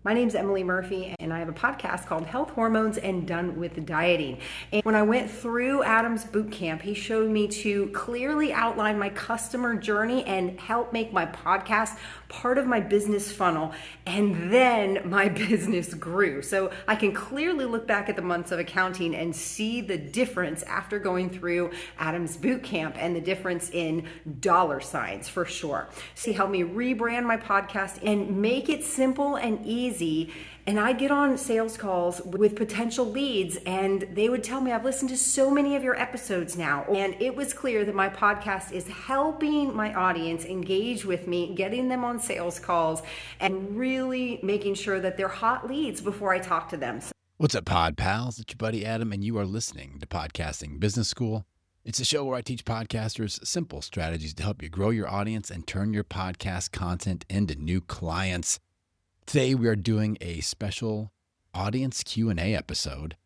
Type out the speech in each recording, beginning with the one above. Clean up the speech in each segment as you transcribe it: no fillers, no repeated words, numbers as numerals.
My name's Emily Murphy, and I have a podcast called Health, Hormones, and Done with Dieting. And when I went through Adam's boot camp, he showed me to clearly outline my customer journey and help make my podcast part of my business funnel. And then my business grew. So I can clearly look back at the months of accounting and see the difference after going through Adam's boot camp and the difference in dollar signs for sure. So he helped me rebrand my podcast and make it simple and easy. And I get on sales calls with potential leads, and they would tell me, I've listened to so many of your episodes now. And it was clear that my podcast is helping my audience engage with me, getting them on sales calls, and really making sure that they're hot leads before I talk to them. What's up, Pod Pals? It's your buddy Adam, and you are listening to Podcasting Business School. It's a show where I teach podcasters simple strategies to help you grow your audience and turn your podcast content into new clients. Today, we are doing a special audience Q&A episode,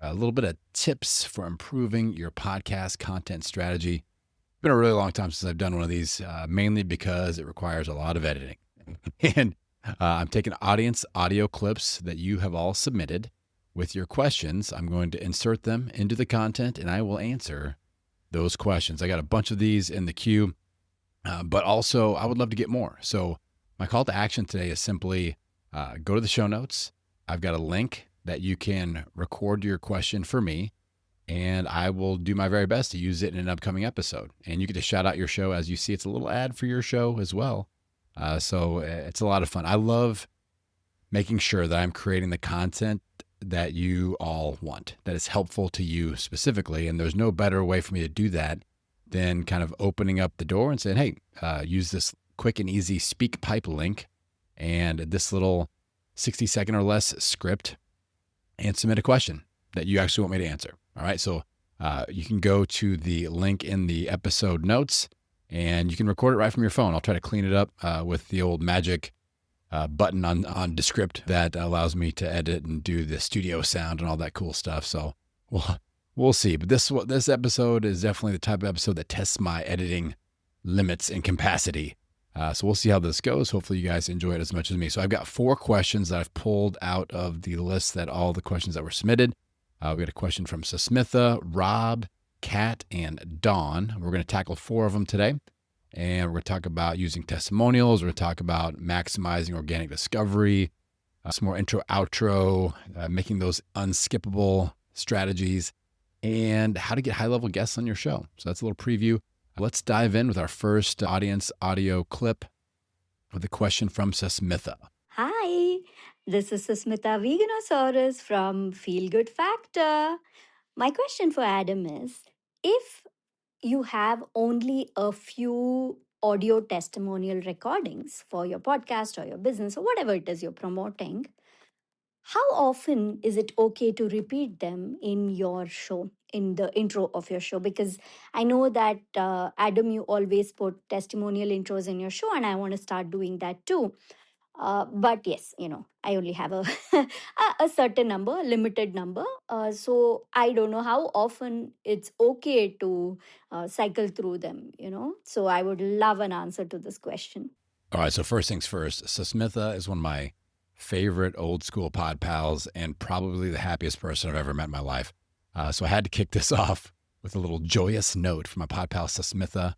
a little bit of tips for improving your podcast content strategy. It's been a really long time since I've done one of these, mainly because it requires a lot of editing. And I'm taking audience audio clips that you have all submitted with your questions. I'm going to insert them into the content, and I will answer those questions. I got a bunch of these in the queue, but also I would love to get more. So my call to action today is simply go to the show notes. I've got a link that you can record your question for me, and I will do my very best to use it in an upcoming episode. And you get to shout out your show as you see. It's a little ad for your show as well. So it's a lot of fun. I love making sure that I'm creating the content that you all want, that is helpful to you specifically. And there's no better way for me to do that than kind of opening up the door and saying, hey, use this quick and easy SpeakPipe link and this little 60-second or less script and submit a question that you actually want me to answer. All right. So you can go to the link in the episode notes and you can record it right from your phone. I'll try to clean it up with the old magic button on Descript that allows me to edit and do the studio sound and all that cool stuff. So we'll see. But this episode is definitely the type of episode that tests my editing limits and capacity. So we'll see how this goes. Hopefully you guys enjoy it as much as me. So I've got 4 questions that I've pulled out of the list that all the questions that were submitted. We got a question from Susmitha, Rob, Kat, and Dawn. We're going to tackle 4 of them today. And we're going to talk about using testimonials. We're going to talk about maximizing organic discovery, some more intro, outro, making those unskippable strategies, and how to get high-level guests on your show. So that's a little preview. Let's dive in with our first audience audio clip with a question from Susmitha. Hi, this is Susmitha Veganosaurus from Feel Good Factor. My question for Adam is, if you have only a few audio testimonial recordings for your podcast or your business or whatever it is you're promoting, how often is it okay to repeat them in your show, in the intro of your show? Because I know that, Adam, you always put testimonial intros in your show, and I want to start doing that too. But yes, I only have a a certain number, a limited number. So I don't know how often it's okay to cycle through them, So I would love an answer to this question. All right, so first things first, Susmitha is one of my favorite old school pod pals and probably the happiest person I've ever met in my life. So I had to kick this off with a little joyous note from my pod pal Susmitha.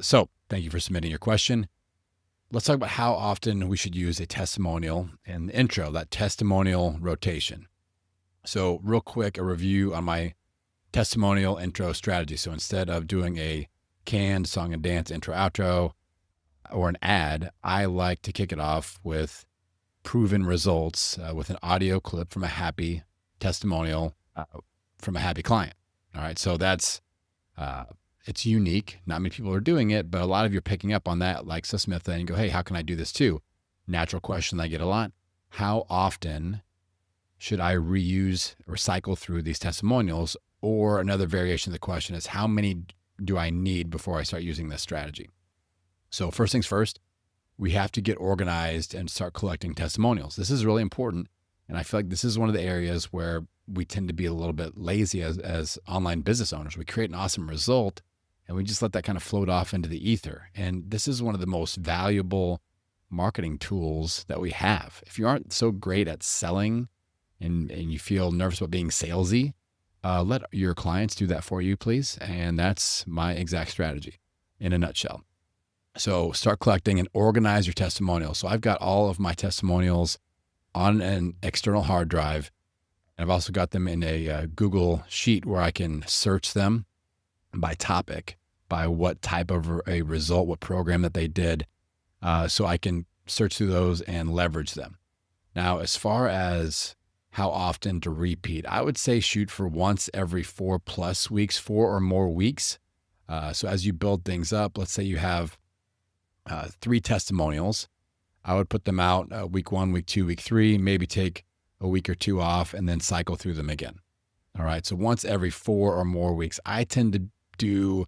So thank you for submitting your question. Let's talk about how often we should use a testimonial in the intro, that testimonial rotation. So real quick, a review on my testimonial intro strategy. So instead of doing a canned song and dance intro outro or an ad, I like to kick it off with proven results with an audio clip from a happy testimonial from a happy client. All right. So that's, it's unique. Not many people are doing it, but a lot of you are picking up on that, like Susmitha, and you go, hey, how can I do this too? Natural question I get a lot. How often should I reuse or cycle through these testimonials? Or another variation of the question is, how many do I need before I start using this strategy? So first things first, we have to get organized and start collecting testimonials. This is really important. And I feel like this is one of the areas where we tend to be a little bit lazy as online business owners. We create an awesome result and we just let that kind of float off into the ether. And this is one of the most valuable marketing tools that we have. If you aren't so great at selling and you feel nervous about being salesy, let your clients do that for you, please. And that's my exact strategy in a nutshell. So start collecting and organize your testimonials. So I've got all of my testimonials on an external hard drive. I've also got them in a Google sheet where I can search them by topic, by what type of a result, what program that they did. So I can search through those and leverage them. Now, as far as how often to repeat, I would say shoot for once every 4+ weeks, 4 or more weeks. So as you build things up, let's say you have 3 testimonials, I would put them out week 1, week 2, week 3, maybe take a week or 2 off and then cycle through them again. All right. So once every 4 or more weeks. I tend to do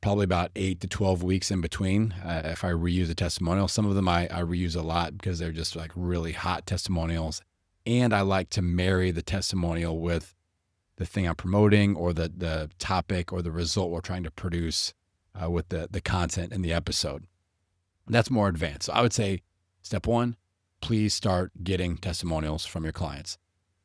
probably about 8 to 12 weeks in between if I reuse a testimonial. Some of them I reuse a lot because they're just like really hot testimonials. And I like to marry the testimonial with the thing I'm promoting or the topic or the result we're trying to produce with the content in the episode. That's more advanced. So I would say step 1, please start getting testimonials from your clients.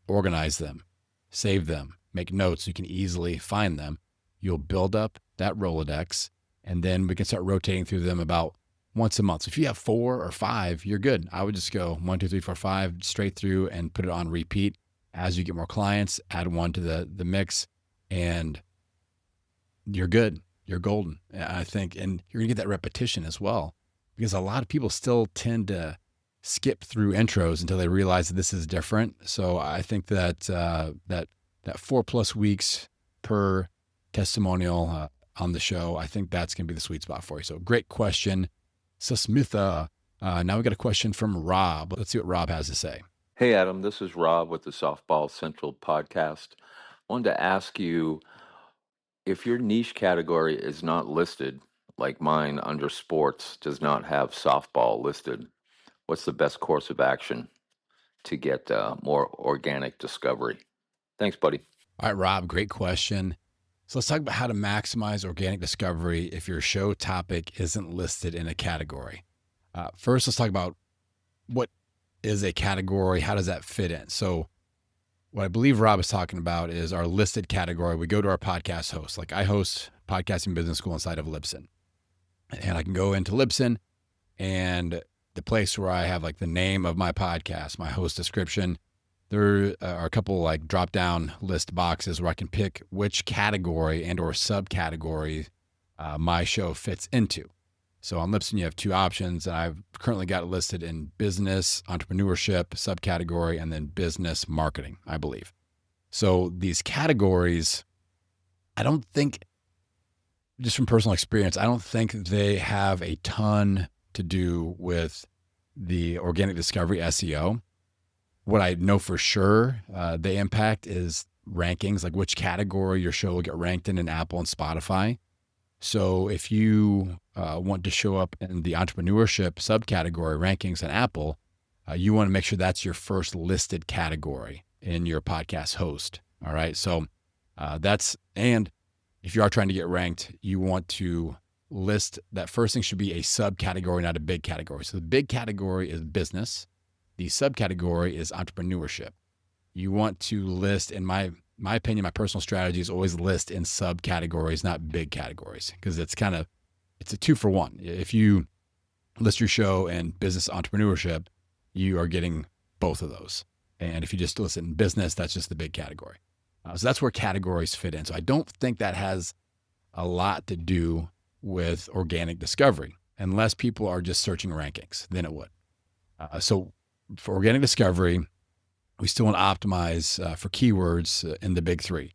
Organize them, save them, make notes so you can easily find them. You'll build up that Rolodex, and then we can start rotating through them about once a month. So if you have 4 or 5, you're good. I would just go 1, 2, 3, 4, 5 straight through and put it on repeat. As you get more clients, add one to the mix, and you're good. You're golden, I think. And you're gonna get that repetition as well, because a lot of people still tend to skip through intros until they realize that this is different. So I think that that 4+ weeks per testimonial on the show, I think that's going to be the sweet spot for you. So great question, Susmitha. Now we got a question from Rob. Let's see what Rob has to say. Hey, Adam, this is Rob with the Softball Central podcast. I wanted to ask you, if your niche category is not listed, like mine under sports does not have softball listed, what's the best course of action to get more organic discovery? Thanks, buddy. All right, Rob, great question. So let's talk about how to maximize organic discovery if your show topic isn't listed in a category. First, let's talk about what is a category. How does that fit in? So what I believe Rob is talking about is our listed category. We go to our podcast host. Like I host Podcasting Business School inside of Libsyn. And I can go into Libsyn and the place where I have like the name of my podcast, my host description, there are a couple like drop down list boxes where I can pick which category and or subcategory my show fits into. So on Libsyn, you have 2 options. I've currently got it listed in business, entrepreneurship, subcategory, and then business marketing, I believe. So these categories, I don't think, just from personal experience, I don't think they have a ton to do with the organic discovery SEO. What I know for sure they impact is rankings, like which category your show will get ranked in Apple and Spotify. So if you want to show up in the entrepreneurship subcategory rankings on Apple, you want to make sure that's your first listed category in your podcast host. All right. So and if you are trying to get ranked, you want to list that first thing should be a subcategory, not a big category. So the big category is business. The subcategory is entrepreneurship. You want to list, in my opinion, my personal strategy is always list in subcategories, not big categories, because it's a 2 for 1. If you list your show in business entrepreneurship, you are getting both of those. And if you just list it in business, that's just the big category. So that's where categories fit in. So I don't think that has a lot to do with organic discovery, unless people are just searching rankings, then it would. So for organic discovery, we still want to optimize for keywords in the big 3.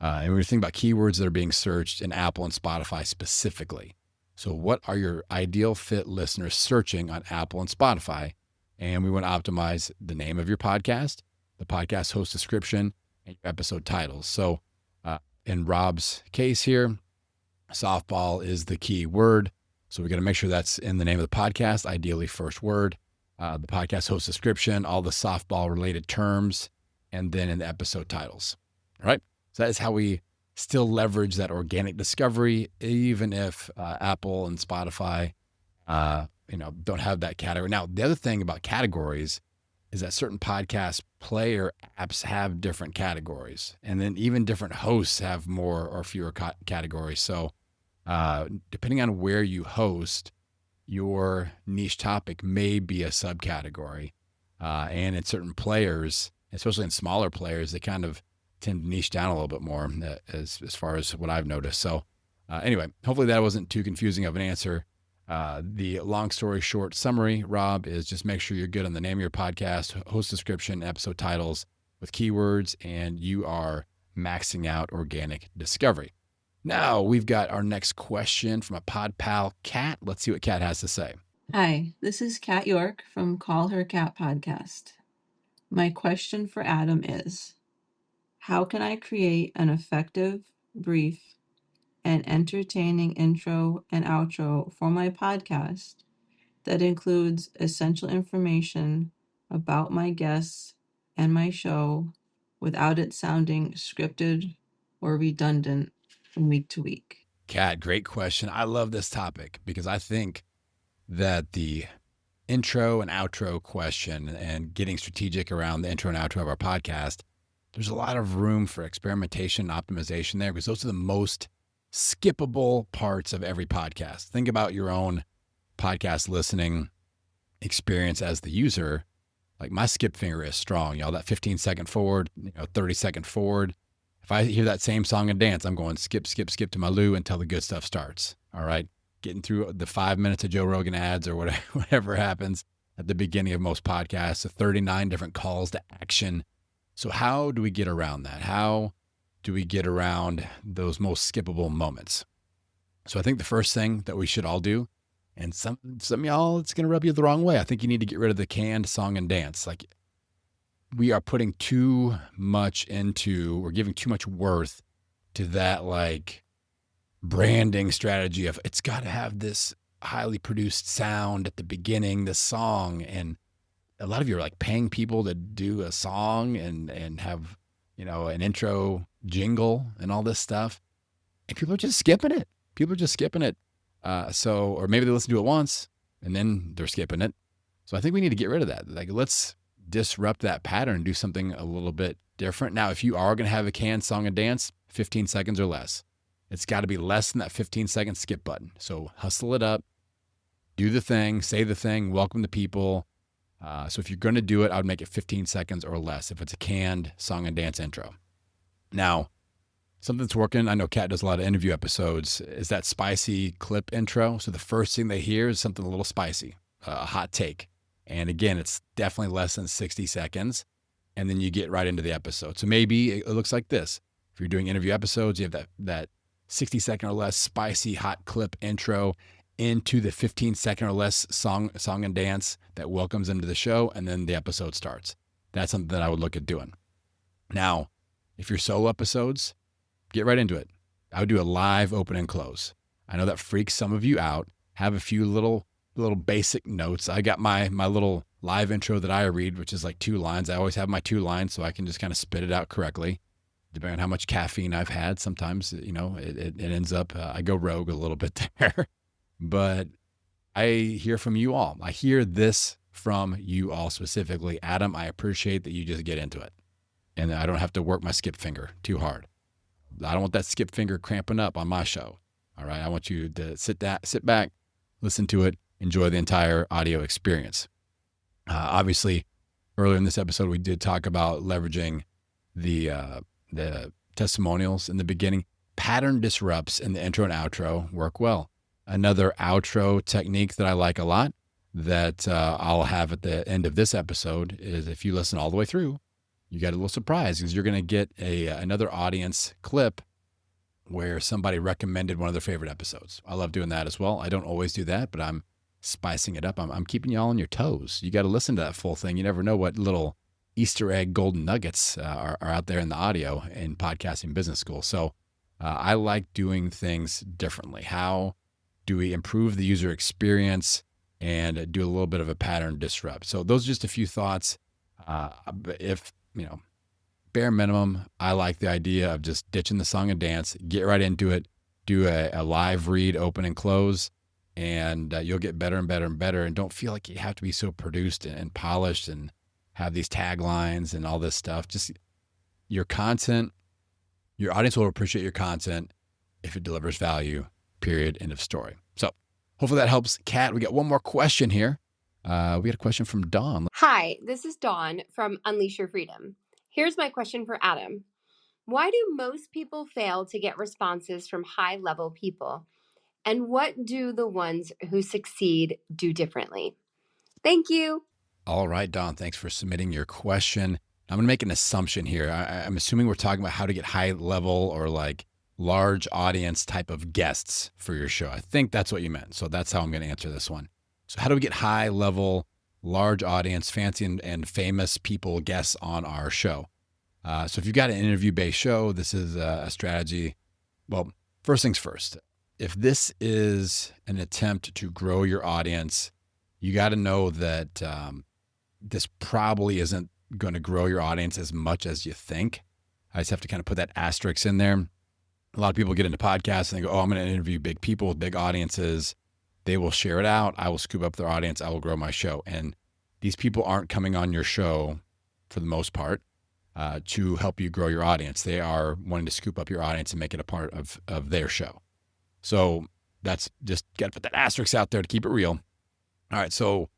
And we think about keywords that are being searched in Apple and Spotify specifically. So what are your ideal fit listeners searching on Apple and Spotify? And we want to optimize the name of your podcast, the podcast host description, and your episode titles. So in Rob's case here, softball is the key word. So we got to make sure that's in the name of the podcast, ideally first word. The podcast host description, all the softball related terms, and then in the episode titles. All right. So that is how we still leverage that organic discovery, even if Apple and Spotify, don't have that category. Now, the other thing about categories is that certain podcast player apps have different categories, and then even different hosts have more or fewer categories. So depending on where you host, your niche topic may be a subcategory. And in certain players, especially in smaller players, they kind of tend to niche down a little bit more as far as what I've noticed. So anyway, hopefully that wasn't too confusing of an answer. The long story short summary, Rob, is just make sure you're good on the name of your podcast, host description, episode titles with keywords, and you are maxing out organic discovery. Now we've got our next question from a pod pal, Kat. Let's see what Kat has to say. Hi, this is Kat York from Call Her Kat podcast. My question for Adam is, how can I create an effective, brief, and entertaining intro and outro for my podcast that includes essential information about my guests and my show without it sounding scripted or redundant from week to week? Kat, great question. I love this topic because I think that the intro and outro question and getting strategic around the intro and outro of our podcast, there's a lot of room for experimentation and optimization there because those are the most skippable parts of every podcast. Think about your own podcast listening experience as the user. Like my skip finger is strong, that 15-second forward, 30-second forward. If I hear that same song and dance, I'm going skip, skip, skip to my loo until the good stuff starts. All right. Getting through the 5 minutes of Joe Rogan ads or whatever happens at the beginning of most podcasts, the 39 different calls to action. So how do we get around that? How do we get around those most skippable moments? So I think the first thing that we should all do, and some of y'all, it's going to rub you the wrong way. I think you need to get rid of the canned song and dance. Like we are putting too much we're giving too much worth to that, like, branding strategy of it's got to have this highly produced sound at the beginning, the song. And a lot of you are like paying people to do a song and have, an intro jingle and all this stuff. And people are just skipping it. Or maybe they listen to it once and then they're skipping it. So I think we need to get rid of that. Like, let's disrupt that pattern and do something a little bit different. Now, if you are going to have a canned song and dance, 15 seconds or less. It's got to be less than that 15-second skip button. So hustle it up, do the thing, say the thing, welcome the people. So if you're going to do it, I would make it 15 seconds or less if it's a canned song and dance intro. Now, something that's working, I know Kat does a lot of interview episodes, is that spicy clip intro. So the first thing they hear is something a little spicy, a hot take. And again, it's definitely less than 60 seconds. And then you get right into the episode. So maybe it looks like this. If you're doing interview episodes, you have that 60-second or less spicy hot clip intro into the 15-second or less song and dance that welcomes them to the show, and then the episode starts. That's something that I would look at doing. Now, if you're solo episodes, get right into it. I would do a live open and close. I know that freaks some of you out. Have a few little basic notes. I got my little live intro that I read, which is like 2 lines. I always have my 2 lines so I can just kind of spit it out correctly. Depending on how much caffeine I've had, sometimes, it ends up, I go rogue a little bit there. But I hear from you all. I hear this from you all specifically. Adam, I appreciate that you just get into it. And I don't have to work my skip finger too hard. I don't want that skip finger cramping up on my show. All right. I want you to sit back, listen to it, enjoy the entire audio experience. Obviously, earlier in this episode, we did talk about leveraging the testimonials in the beginning. Pattern disrupts in the intro and outro work well. Another outro technique that I like a lot that I'll have at the end of this episode is if you listen all the way through, you get a little surprise because you're going to get another audience clip where somebody recommended one of their favorite episodes. I love doing that as well. I don't always do that, but I'm spicing it up. I'm keeping you all on your toes. You got to listen to that full thing. You never know what little Easter egg golden nuggets are out there in the audio in podcasting business school. So I like doing things differently. How do we improve the user experience and do a little bit of a pattern disrupt? So those are just a few thoughts. If, bare minimum, I like the idea of just ditching the song and dance, get right into it, do a live read, open and close. and you'll get better and better and better. And don't feel like you have to be so produced and polished and have these taglines and all this stuff. Just your content, your audience will appreciate your content if it delivers value, period, end of story. So hopefully that helps. Kat, we got one more question here. We got a question from Dawn. Hi, this is Dawn from Unleash Your Freedom. Here's my question for Adam. Why do most people fail to get responses from high-level people? And what do the ones who succeed do differently? Thank you. All right, Dawn, thanks for submitting your question. I'm going to make an assumption here. I'm assuming we're talking about how to get high level or like large audience type of guests for your show. I think that's what you meant. So that's how I'm going to answer this one. So how do we get high level, large audience, fancy and famous people guests on our show? So if you've got an interview-based show, this is a strategy. Well, first things first, if this is an attempt to grow your audience, you got to know that this probably isn't going to grow your audience as much as you think. I just have to kind of put that asterisk in there. A lot of people get into podcasts and they go, oh, I'm going to interview big people with big audiences. They will share it out. I will scoop up their audience. I will grow my show. And these people aren't coming on your show for the most part to help you grow your audience. They are wanting to scoop up your audience and make it a part of their show. So that's just got to put that asterisk out there to keep it real. All right. So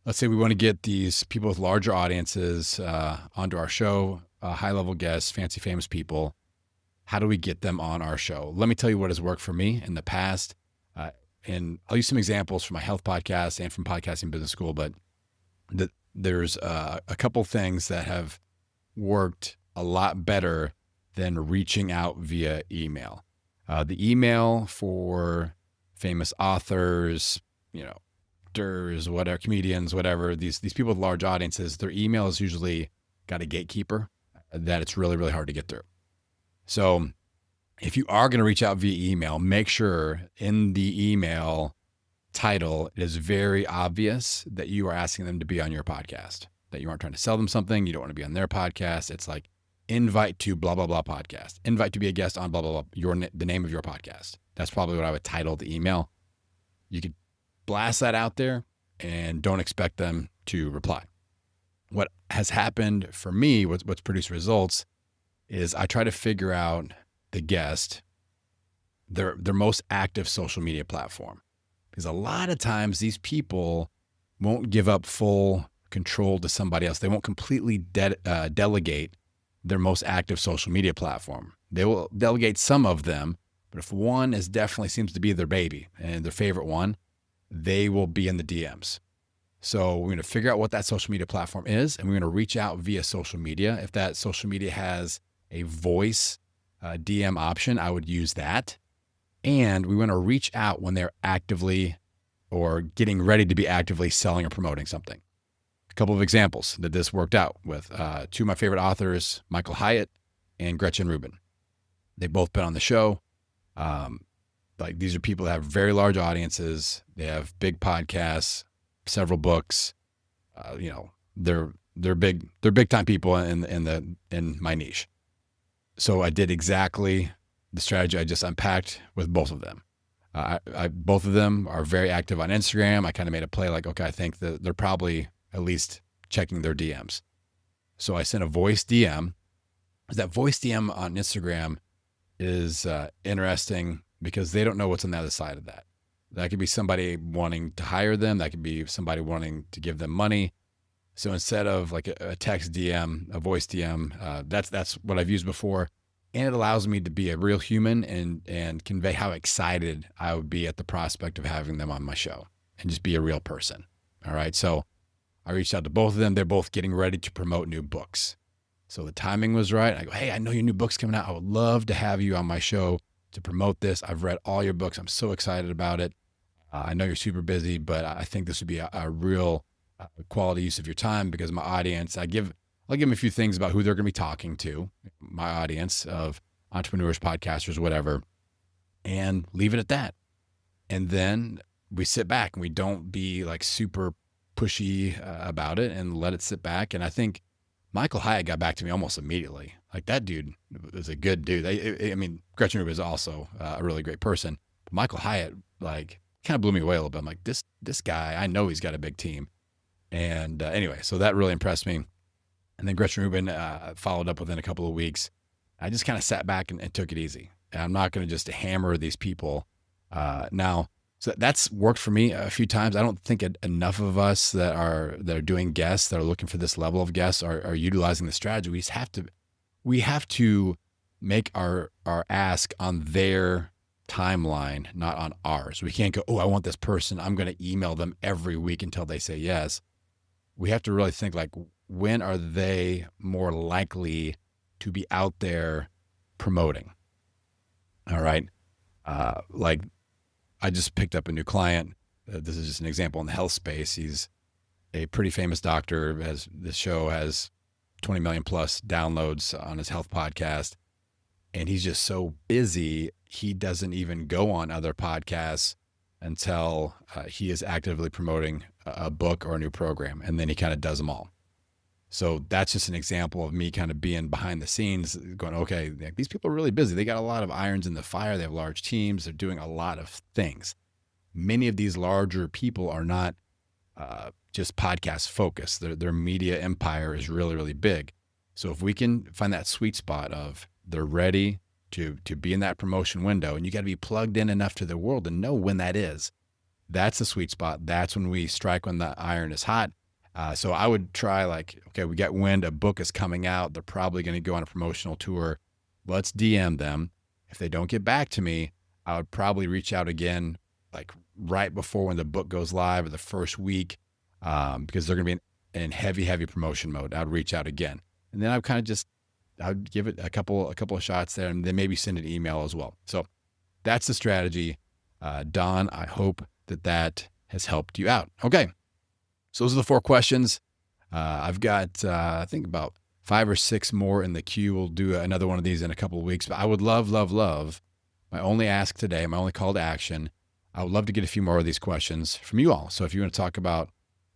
let's say we want to get these people with larger audiences onto our show, high-level guests, fancy, famous people. How do we get them on our show? Let me tell you what has worked for me in the past. And I'll use some examples from my health podcast and from Podcasting Business School, but there's a couple things that have worked a lot better than reaching out via email. The email for famous authors, actors, whatever, comedians, whatever, these people with large audiences, their email is usually got a gatekeeper that it's really, really hard to get through. So if you are going to reach out via email, make sure in the email title, it is very obvious that you are asking them to be on your podcast, that you aren't trying to sell them something. You don't want to be on their podcast. It's like invite to blah, blah, blah podcast, invite to be a guest on blah, blah, blah, the name of your podcast. That's probably what I would title the email. You could blast that out there and don't expect them to reply. What has happened for me, what's produced results, is I try to figure out the guest, their most active social media platform. Because a lot of times these people won't give up full control to somebody else. They won't completely delegate their most active social media platform. They will delegate some of them, but if one definitely seems to be their baby and their favorite one, they will be in the DMs. So we're going to figure out what that social media platform is, and we're going to reach out via social media. If that social media has a voice DM option, I would use that. And we want to reach out when they're actively or getting ready to be actively selling or promoting something. A couple of examples that this worked out with two of my favorite authors, Michael Hyatt and Gretchen Rubin. They've both been on the show. These are people that have very large audiences. They have big podcasts, several books. They're big time people in my niche. So I did exactly the strategy I just unpacked with both of them. Both of them are very active on Instagram. I kind of made a play like, okay, I think that they're probably at least checking their DMs. So I sent a voice DM. That voice DM on Instagram is interesting because they don't know what's on the other side of that. That could be somebody wanting to hire them. That could be somebody wanting to give them money. So instead of like a text DM, a voice DM, that's what I've used before. And it allows me to be a real human and convey how excited I would be at the prospect of having them on my show and just be a real person. All right. So I reached out to both of them. They're both getting ready to promote new books. So the timing was right. I go, hey, I know your new book's coming out. I would love to have you on my show to promote this. I've read all your books. I'm so excited about it. I know you're super busy, but I think this would be a real quality use of your time because my audience, I'll give them a few things about who they're going to be talking to, my audience of entrepreneurs, podcasters, whatever, and leave it at that. And then we sit back and we don't be like super pushy about it and let it sit back. And I think Michael Hyatt got back to me almost immediately. Like that dude is a good dude. I mean, Gretchen Rubin is also a really great person. But Michael Hyatt, like kind of blew me away a little bit. I'm like, this guy, I know he's got a big team. And anyway, so that really impressed me. And then Gretchen Rubin followed up within a couple of weeks. I just kind of sat back and took it easy. And I'm not going to just hammer these people now. So that's worked for me a few times. I don't think enough of us that are doing guests, that are looking for this level of guests, are utilizing the strategy. We have to make our ask on their timeline, not on ours. We can't go, oh, I want this person, I'm going to email them every week until they say yes. We have to really think like, when are they more likely to be out there promoting? All right. Like I just picked up a new client. This is just an example in the health space. He's a pretty famous doctor. As the show has 20 million plus downloads on his health podcast. And he's just so busy, he doesn't even go on other podcasts until he is actively promoting a book or a new program. And then he kind of does them all. So that's just an example of me kind of being behind the scenes going, okay, these people are really busy. They got a lot of irons in the fire. They have large teams. They're doing a lot of things. Many of these larger people are not just podcast focused. Their media empire is really, really big. So if we can find that sweet spot of they're ready to be in that promotion window, and you got to be plugged in enough to the world and know when that is, that's the sweet spot. That's when we strike when the iron is hot. So I would try like, okay, we got wind, a book is coming out. They're probably going to go on a promotional tour. Let's DM them. If they don't get back to me, I would probably reach out again, like right before when the book goes live or the first week, because they're going to be in heavy promotion mode. I'd reach out again. And then I'd give it a couple of shots there, and then maybe send an email as well. So that's the strategy. Don, I hope that has helped you out. Okay. So those are the 4 questions. I've got, I think about 5 or 6 more in the queue. We'll do another one of these in a couple of weeks. But I would love, my only ask today, my only call to action, I would love to get a few more of these questions from you all. So if you want to talk about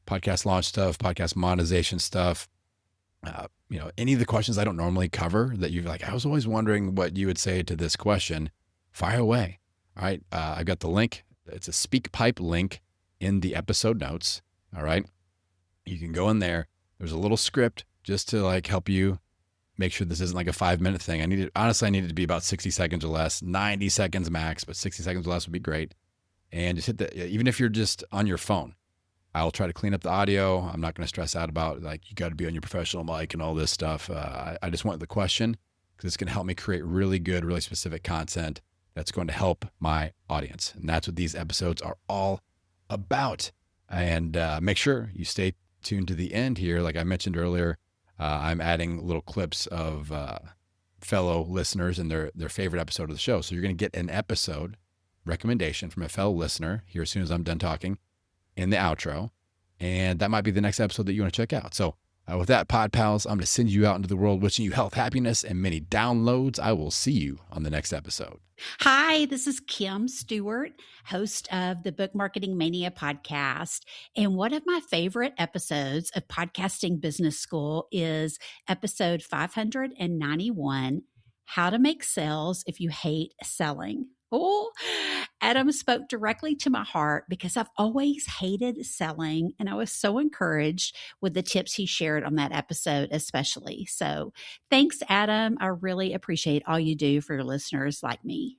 podcast launch stuff, podcast monetization stuff, any of the questions I don't normally cover that you've like, I was always wondering what you would say to this question, fire away. All right. I've got the link. It's a SpeakPipe link in the episode notes. All right. You can go in there. There's a little script just to like help you make sure this isn't like a 5-minute thing. I needed it to be about 60 seconds or less, 90 seconds max, but 60 seconds or less would be great. And just hit even if you're just on your phone, I'll try to clean up the audio. I'm not going to stress out about like, you got to be on your professional mic and all this stuff. I just want the question because it's going to help me create really good, really specific content that's going to help my audience. And that's what these episodes are all about. And make sure you stay tuned to the end here. Like I mentioned earlier, I'm adding little clips of fellow listeners and their favorite episode of the show. So you're going to get an episode recommendation from a fellow listener here as soon as I'm done talking in the outro. And that might be the next episode that you want to check out. So with that, Pod Pals, I'm going to send you out into the world wishing you health, happiness, and many downloads. I will see you on the next episode. Hi, this is Kim Stewart, host of the Book Marketing Mania podcast. And one of my favorite episodes of Podcasting Business School is episode 591, How to Make Sales If You Hate Selling. Oh, Adam spoke directly to my heart because I've always hated selling, and I was so encouraged with the tips he shared on that episode, especially. So thanks, Adam. I really appreciate all you do for your listeners like me.